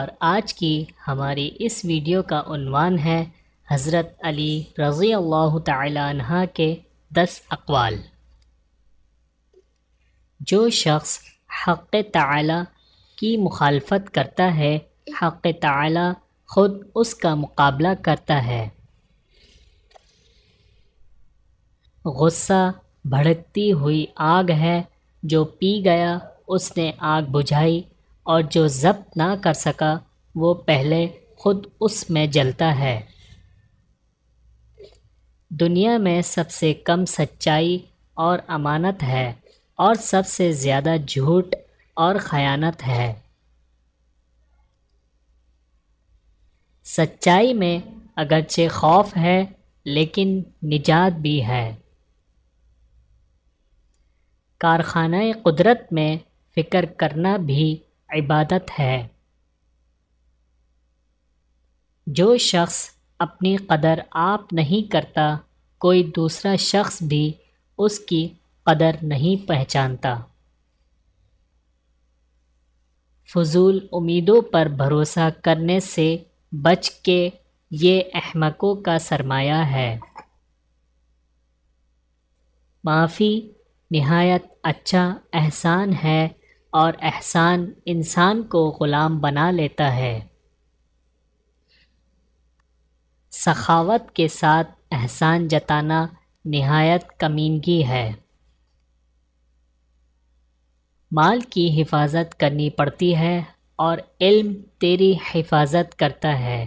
اور آج کی ہماری اس ویڈیو کا عنوان ہے حضرت علی رضی اللہ تعالی عنہ کے 10 اقوال۔ جو شخص حق تعالی کی مخالفت کرتا ہے، حق تعالی خود اس کا مقابلہ کرتا ہے۔ غصہ بھڑکتی ہوئی آگ ہے، جو پی گیا اس نے آگ بجھائی، اور جو ضبط نہ کر سکا وہ پہلے خود اس میں جلتا ہے۔ دنیا میں سب سے کم سچائی اور امانت ہے، اور سب سے زیادہ جھوٹ اور خیانت ہے۔ سچائی میں اگرچہ خوف ہے لیکن نجات بھی ہے۔ کارخانہ قدرت میں فکر کرنا بھی عبادت ہے۔ جو شخص اپنی قدر آپ نہیں کرتا، کوئی دوسرا شخص بھی اس کی قدر نہیں پہچانتا۔ فضول امیدوں پر بھروسہ کرنے سے بچ کے، یہ احمقوں کا سرمایہ ہے۔ معافی نہایت اچھا احسان ہے، اور احسان انسان کو غلام بنا لیتا ہے۔ سخاوت کے ساتھ احسان جتانا نہایت کمینگی ہے۔ مال کی حفاظت کرنی پڑتی ہے، اور علم تیری حفاظت کرتا ہے۔